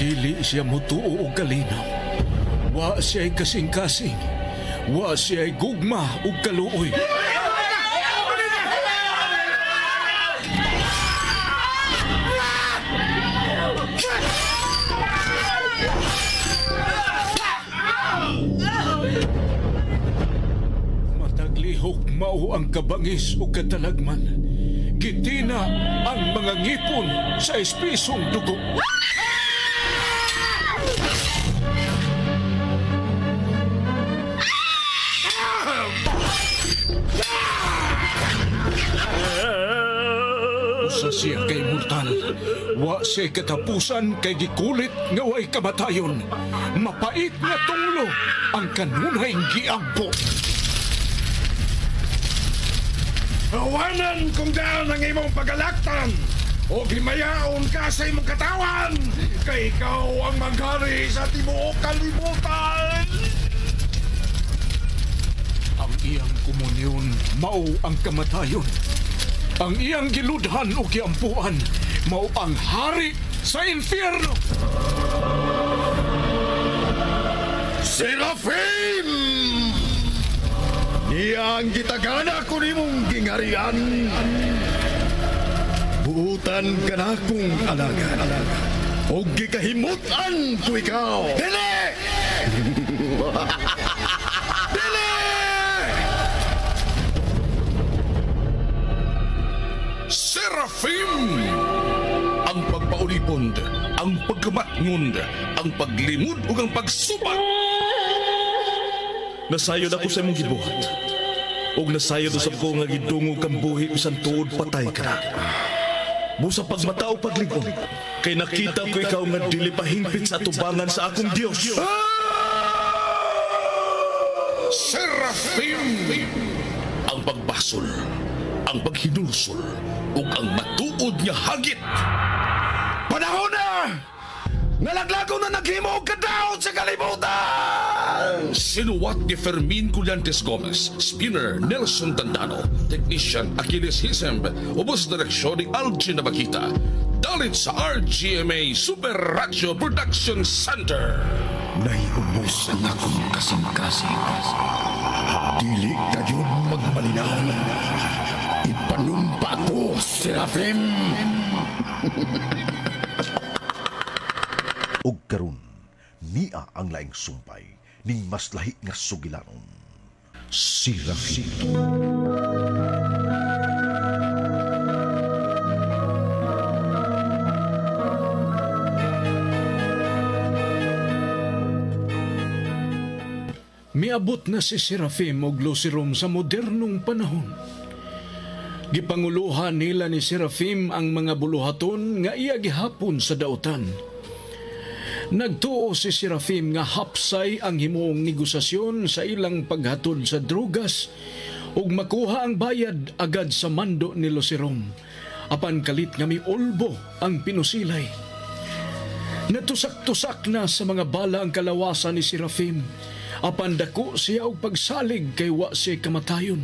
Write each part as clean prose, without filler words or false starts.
Dili siya mutuo og kalinaw. Wa siya'y kasing-kasing. Wa siya'y gugma ug kaluoy. Mataglihok mao ang kabangis ug katalagman. Gitina ang mga ngipon sa espisong dugo. Usa siya kay mortal. Wa siya katapusan kay gikulit nga way kamatayon. Mapait nga tunglo ang kanunay giampo. Awanan kung daan ang imong pagalaktan o himayaon ka sa imong katawan kay ikaw ang maghari sa tibuok kalibutan. Ang iyang komunyon mao ang kamatayon. Ang iyang giludhan o giampuan mao ang hari sa infierno. Serafim! Iya ang gitagana ko nimong gingarian. Buutan ka na kong alaga. O gikahimutan ko ikaw. Dili! Dili! Serafim! Ang pagpaulipond, ang pagkamatngund, ang paglimod ug ang pagsubat. Nasayod ako sa imong gibuhat. Og nasayod usab ko nga gidungog kang buhi bisan tuod patay ka na. Busa pagmatao pagligon, kay nakita ko ikaw nga dili pahingpit sa atubangan sa akong Dios. Serafim! Ang pagbasol, ang paghinulsol, ug ang matuod nga hagit. Panahon na! Nalaglago na naghimo og kadaot sa kalibutan! Sinuwat ni Fermin Collantes Gomez, spinner Nelson Tandano, technician Achilles Hisemb, ubos direksyon ni Algin Nabakita. Dalit sa RGMA Super Radio Production Center. Naiubos ang akong kasing-kasing. Dili kayo magmalinaw. Ipanumpa ko, Serafim! Og karon niya ang laing sumpay ning mas lahi nga sugilanon. Serafim. Miabot na si Serafim og Lucirom sa modernong panahon. Gipanguluhan nila ni Serafim ang mga buluhaton nga iya gihapon sa dautan. Nagtuo si Serafim nga hapsay ang himuong negosasyon sa ilang paghatod sa drugas ug makuha ang bayad agad sa mando ni Lucirom. Apan kalit nga miulbo ang pinusilay. Natusak-tusak na sa mga bala ang kalawasan ni Serafim. Apan dako siya og pagsalig kay wa siya kamatayon.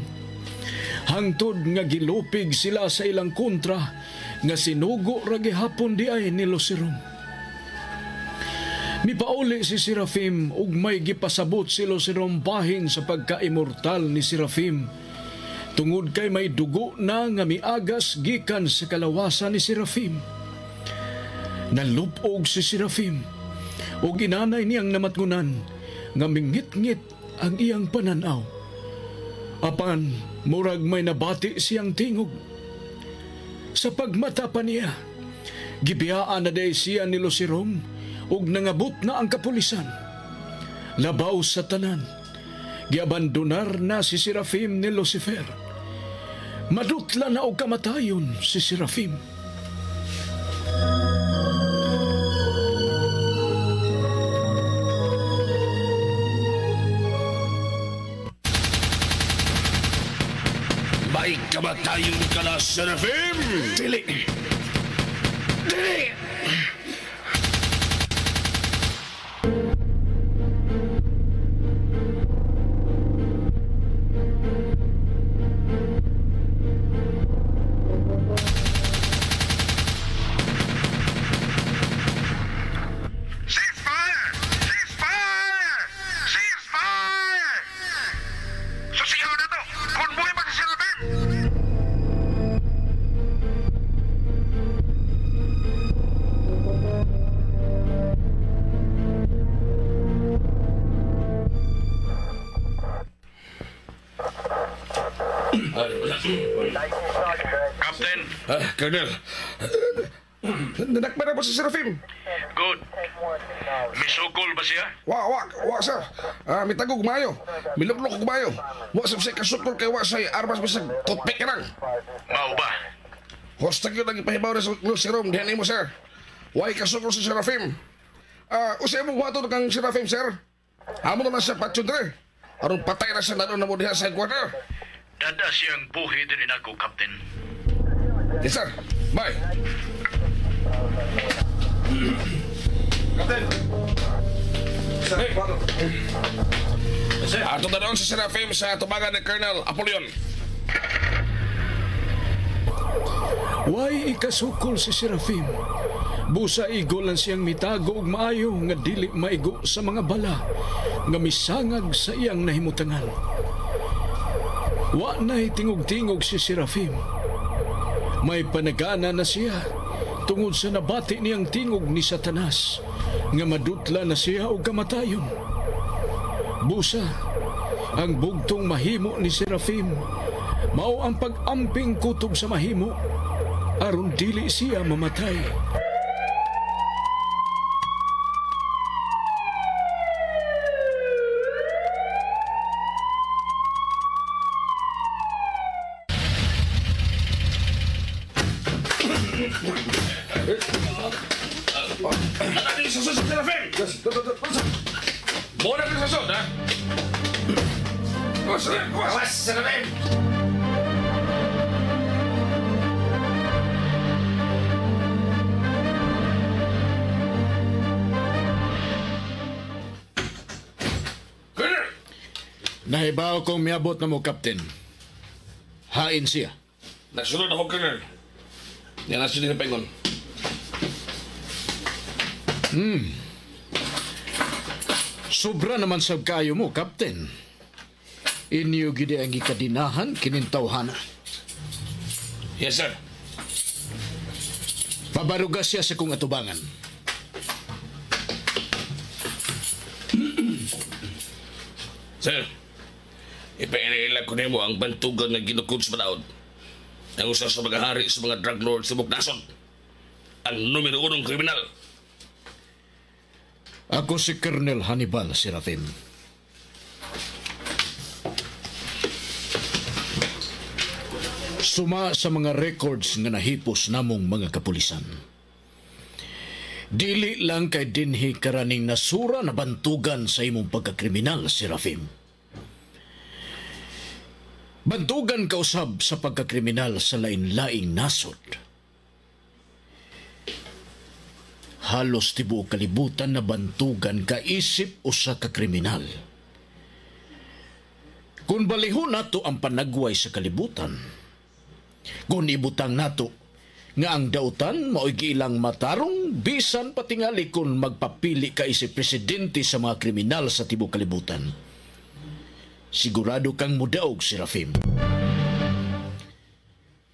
Hangtod nga gilupig sila sa ilang kontra nga sinugo ra gihapon diay ni Lucirom. Mipauli si Serafim ug may gipasabot si Lucirom bahin sa pagka-immortal ni Serafim. Tungod kay may dugo na nga miagas gikan sa kalawasan ni Serafim. Nalupog si Serafim ug inanay niyang namatngunan nga mingit-ngit ang iyang pananaw. Apan murag may nabati siyang tingog. Sa pagmata pa niya, gibiyaan na day siya ni Lucirom ug nangabot na ang kapulisan. Labaw sa tanan, giabandonar na si Serafim ni Lucifer. Madutla na og kamatayon si Serafim. May kamatayon ka na, Serafim! Dili! Dili! Colonel. Nanakman na po si Serafim. Good. Misukol ba siya? Wa, sir. Mitagog mayo. Miluklok mayo. Wa sa siya kasukol kay wa sa armas bisag toothpick lang. Mao ba? Hostag yun ang ipahibaw na sa serum. Diyan mo, sir. Wa kasukol si Serafim. Usay mo wato kang Serafim, sir. Amo naman siya patsyudre. Aron patay na siya na mo diha sa headquarter. Dada siyang buhi din ako, Captain. Yes, sir. Bye. Captain. Sir, wato. Ato na doon si Serafim sa tubagan ni Colonel Apolion. Way ikasukol si Serafim. Busa igo lang siyang mitago og maayo nga dili maigo sa mga bala nga misangag sa iyang nahimutangan. Wa na'y tingog-tingog si Serafim. May panagana na siya tungod sa nabati niyang tingog ni Satanas nga madutla na siya og kamatayon. Busa, ang bugtong mahimo ni Serafim mao ang pag-amping kutob sa mahimo aron dili siya mamatay. Ano yung sasod sa Serafim? Muna ka sasod, ha? Was, Serafim! Colonel! Nahibaw kong miabot na mo, Captain. Hain siya. Nasunod ako, Colonel. Yan ang sinigil pengon. Sobra naman sa kayo mo, Captain. Inyo gidi ang ikadinahan kinintawhana. Yes, sir. Pabaruga siya sa kong atubangan. Sir, ipainilag ko na mo ang bantugan ng ginukod sa balaod. Ang usa sa mga hari sa mga drug lords sa Buknason. Ang numero 1 kriminal. Ako si Colonel Hannibal Serafim. Suma sa mga records nga nahipos namong mga kapulisan. Dili lang kay dinhi karaning nasura na bantugan sa imong pagkakriminal, Serafim. Bantugan ka usab sa pagkakriminal sa lain-laing nasod. Halos tibuok kalibutan na bantugan ka isip o sa kakriminal. Kung balihon nato ang panagway sa kalibutan, kung ibutang nato nga ang dautan mao'y giilang matarong bisan patingali kung magpapili ka isip presidente sa mga kriminal sa tibuok kalibutan. Sigurado kang mudaog, Serafim.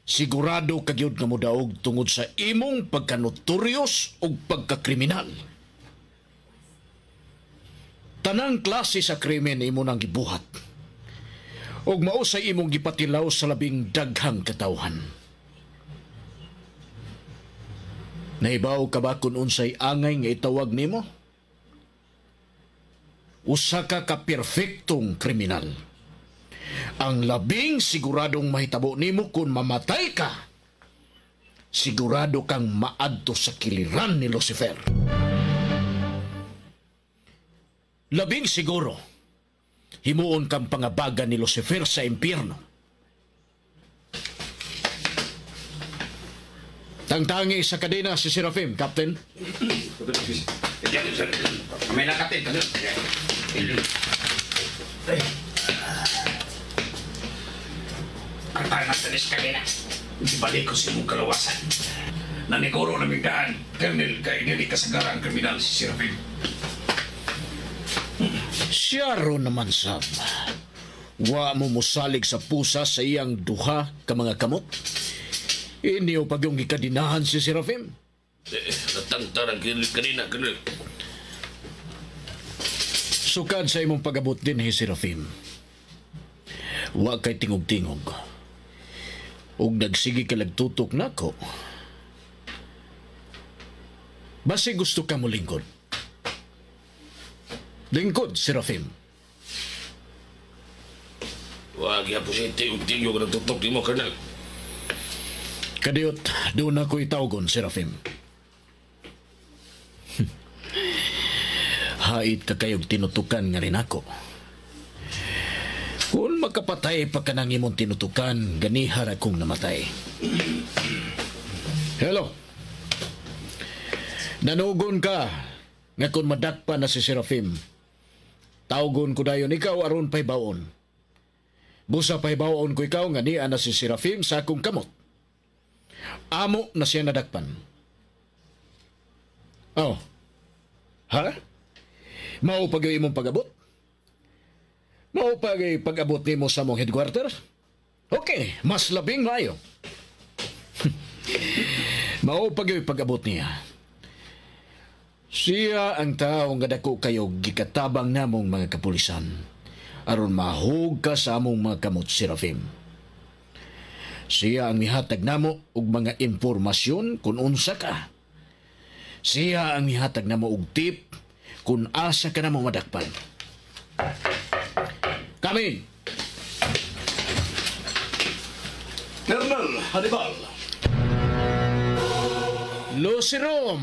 Sigurado kagyod nga mudaog tungod sa imong pagkanotoryos o pagkakriminal. Tanang klase sa krimen imo nang gibuhat. Og mao sa imong gipatilaw sa labing daghang katawhan. Naibaw ka ba kung unsay angay nga itawag nimo? Usa ka perfectong kriminal. Ang labing siguradong mahitabo nimo kung mamatay ka, sigurado kang maadto sa kiliran ni Lucifer. Labing siguro, himuon kang pangabagan ni Lucifer sa impyerno. Tangtangi sa kadena si Serafim, Captain. May nakatin. Ang tayo na sa kadena. Ibalik ko si mong kalawasan. Naniguro na migdaan. Colonel, kay hindi kasagara ang kriminal si Serafim. Siya ro naman, Sab. Wa mo musalig sa pusa sa iyang duha ka mga kamot. Iniyo pag yung ikadinahan si Serafim. Natangtarang kanina, Colonel. Sukad sa imong pag-abot din, Serafim. Wa kay tingog-tingog. ug nagsige ka lagtutok nako. Basi gusto ka mo lingkod. Lingkod, Serafim. Wag ya po siya tiyog-tiyog na tutok di mo, Colonel. Kadiyot, doon ako itawgon, Serafim. Hait ka kayog tinutukan nga rin ako. Kung makapatay pa ka nang imong tinutukan, ganihar akong namatay. Hello. Nanugon ka nga kung madakpa na si Serafim. Tawgon ko dayon ikaw aron pay baon. Busa pay baon ko ikaw nga niya na si Serafim sa akong kamot. Amo na siya nadakpan. Oh. Ha? Mao pag imong pag-abot? Mao pag pag-abot nimo sa mong headquarters? Okay, mas labing layo. Mao pag pag-abot niya. Siya ang tao nga dako kayo gikatabang namong mga kapulisan aron mahug ka sa among mga kamot, Serafim. Siya ang mihatag namo og mga impormasyon kung unsa ka. Siya ang mihatag namo og tip kung asa ka namo madakpan. Come in. Colonel Hannibal. Lucirom.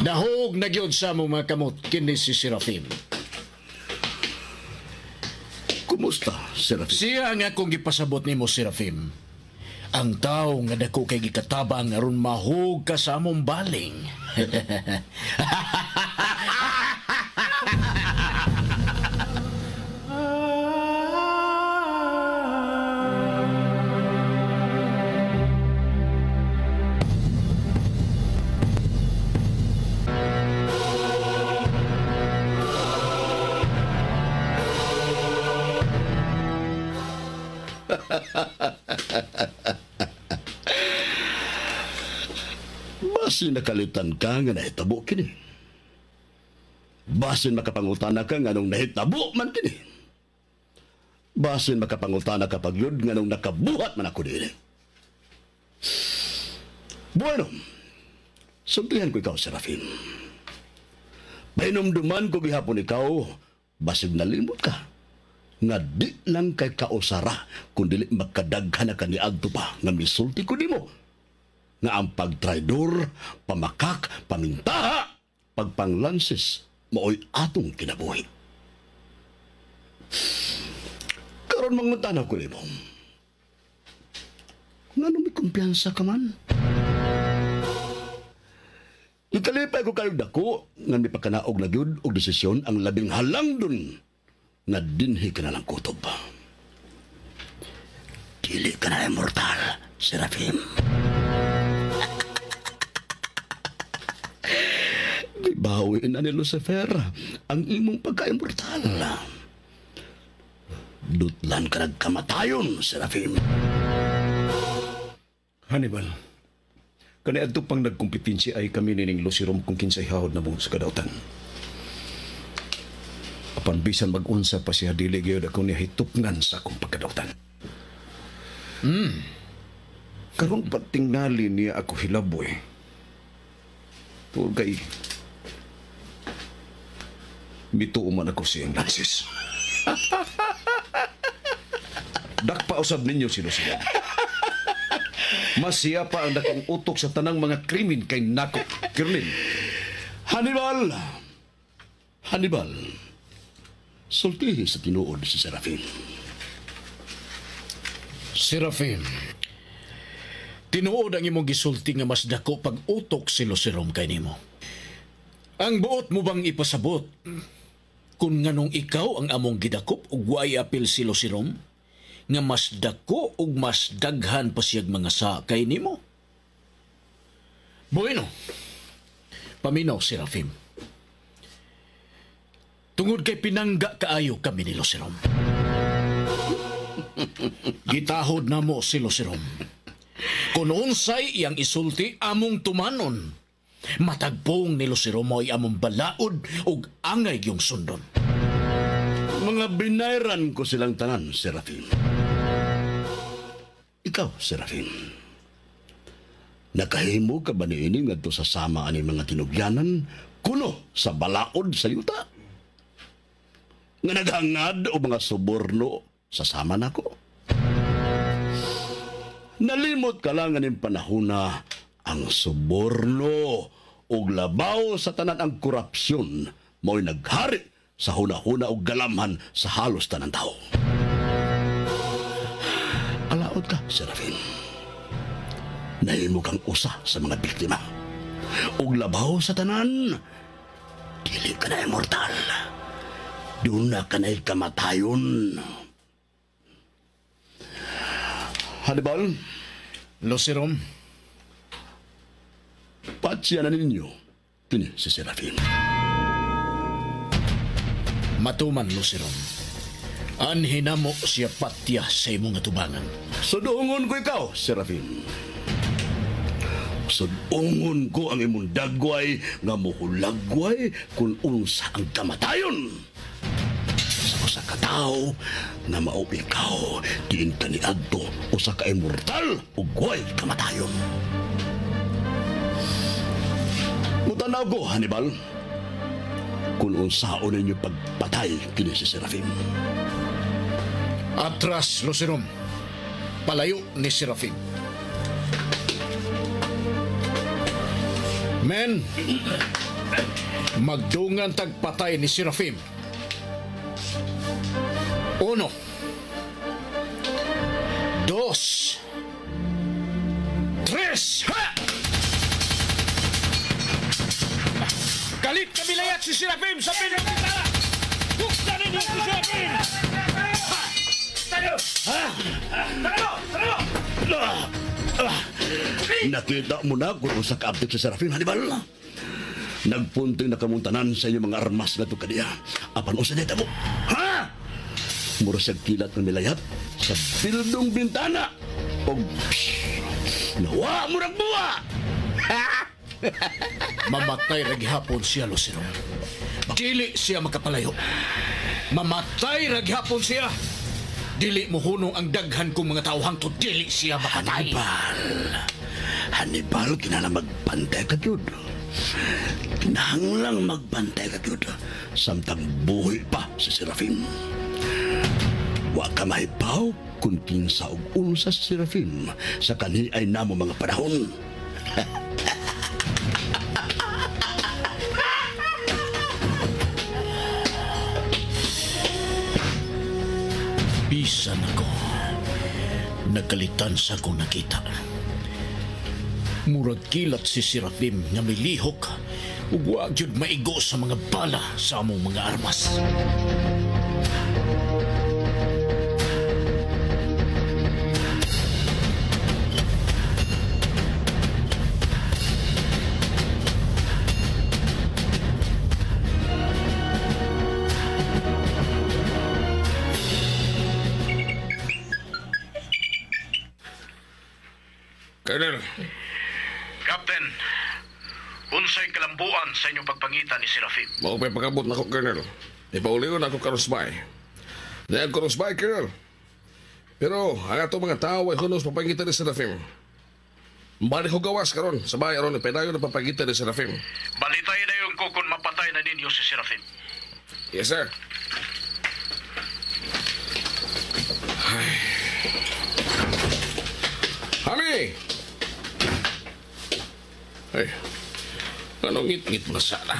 Dahog na gyud sa among mga kamot kini si Serafim. Kumusta, Serafim? Siya ang akong gipasabot nimo, Serafim. Ang tao nga dako kay gikatabang aron mahug ka sa among baling. Basin nakalitan ka nga nahitabo kini. Basin makapangutana ka nga nung nahitabo man kini. Basin makapangutana ka pagyud nga nung nakabuhat man ako din. Bueno, sumpihan ko ikaw, Serafim. Painumduman ko gihapon ikaw, basig nalimot ka. Nga di lang kay kausara kung dili magkadaghan na kaniadto pa nga misulti ko nimo. Nga ang pagtraidor, pamakak, pamintaha, pagpanglansis, maoy atong kinabuhi. Karon mangutana ko nimo. Nga may kumpiyansa ka man? Ikalipay ko kayo dako nga may pagkanaog na gyud og desisyon ang labing halang dun nga dinhi ka na lang kutob. Dili ka na immortal, Serafim. Gibawin na ni Lucifer ang imong pagka-immortal. Dutlan ka nagkamatayon, Serafim. Hannibal, kaniadto pang nagkumpetensya ay kami nining Lucirom kung kinsay hahod na mo sa kadautan. Apan bisan mag-unsa pa siya dili gyud ako niya hitupngan sa akong pagkadautan. Karong patingali niya ako hilaboy. Tugay. Mituuman ako siyang lansis. Dakpa usab ninyo si Lucifer. Mas siya pa ang dakong utok sa tanang mga krimen kay nako. Kirlin. Hannibal! Hannibal! Sultihi sa tinuod si Serafim. Serafim, tinuod ang imong gisulti nga mas dako pag utok si Lucirom kay nimo. Ang buot mo bang ipasabot kung nganong ikaw ang among gidakop ug way apil si Lucirom nga mas dako ug mas daghan pa siyag mga sakay nimo? Bueno, paminaw, Serafim. Tungod kay pinangga kaayo kami ni Lucirom. Gitahod na mo si Lucirom. Kung unsay iyang isulti among tumanon, matagpong ni Lucirom ay among balaod ug angay yung sundon. Mga binayran ko silang tanan, Serafim. Ikaw, Serafin, nakahimo ka ba niini ngadto sa sama ani mga tinugyanan kuno sa balaod sa yuta? Nga naghangad o mga suborno sa sama nako? Nalimot ka lang aning panahuna ang suborno o labaw sa tanan ang korupsyon mo'y naghari sa huna-huna o galamhan sa halos tanan tao. Alaot ka, Serafin. Nahimo kang usa sa mga biktima. Og labaw sa tanan, dili ka na immortal. Doon na ka na'y kamatayon. Hannibal, Lucirom, patsya na ninyo. Kini si Serafin. matuman Lucirom. Anhinamo siya patya sa imong atubangan. Sudungon ko ikaw, Serafin. Sudungon ko ang imong dagway nga muhulagway kung unsa ang kamatayon. Sa usa ka tawo nga mao ikaw, diin ka ni adto usa ka immortal ug way kamatayon. Mutanaw ko, Hannibal, kung unsaon ninyo pagpatay kini si Serafin. Atras, Lucirom. Palayo ni Serafin. Men, magdungan tagpatay ni Serafin. 1, 2, 3, ha! Kalit kabilayat si Serafin sa pinagkitara! Buksan ninyo si Serafin! Nakita mo na kung sa kaabdik si Serafin, Hannibal. Nagpunting na kamuntanan sa inyong mga armas na ito kaniya. Apan o sa neta mo, ha? Mura sa kilat ng milayat sa bildong bintana. O nawa mo nagbuwa! Mamatay raghapon siya, Lucero. Dili siya makapalayo. Mamatay raghapon siya. Dili mo hunong ang daghan kong mga tao hangtod dili siya makatay. Hannibal, kinala magbantay ka yun. Kinahanglang magbantay ka yun. Samtang buhay pa si Serafin. Wa ka mahibaw kung kinsa og unsa si Serafin sa kani ay namo mga panahon. Bisan ako. Nagkalitan sa akong nakita. Murag kilat si Serafin nga may lihok ug wa gyud maigo sa mga bala sa among mga armas. Colonel, Captain, unsay kalambuan sa inyong pagpangita ni Serafin? mao pa'y pagabot na ko, Colonel. Ipauligon ako karusbay. Dahil karusbay, Colonel. Pero ang ato mga tao ay hunos papangitan ni Serafin. Balik ko gawas karon sa bahay aron ipedayo na papangitan ni Serafin. Balitay na yung kung mapatay na ninyo si Serafin. Yes, sir. Ay. Honey! Ay, anong ngit-ngit na sana?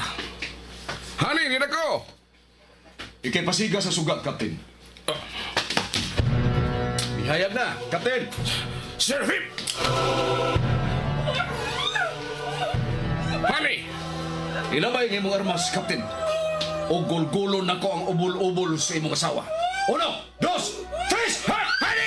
Honey, hindi ko! Ikay pasiga sa sugat, Captain. Bihayag na, Captain! Serafin! Honey! Ilabay ng imong armas, Captain. O gulgulo na ko ang ubol-ubol sa imong asawa. 1, 2, 3, ha! Honey!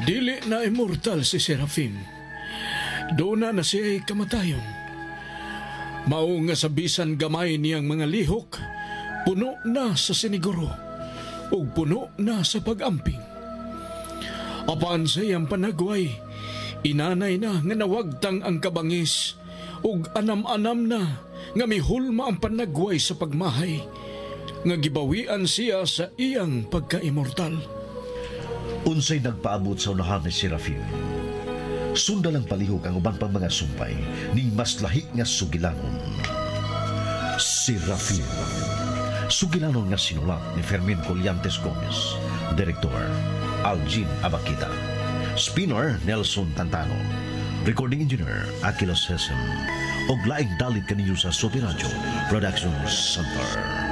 Dili na immortal si Serafin. Doon na siya'y kamatayon. Mao nga sa bisan gamay niyang mga lihok, puno na sa siniguro, ug puno na sa pag-amping. Apan sa iyang panagway, inanay na nga nawagtang ang kabangis, ug anam-anam na nga mihulma ang panagway sa pagmahay, nga gibawian siya sa iyang pagka-immortal. Unsay nagpaabot sa unahan ni Serafim. Sunda lang palihog ang uban pang mga sumpay ning mas lahi nga sugilanon. Serafim. Sugilanon nga sinulat ni Fermin Colliantes Gomez, Direktor Algin Abakita, Spinner Nelson Tantano, Recording Engineer Akilos Hesem, og laing dalit kaninyo sa Sotiradyo Production Center.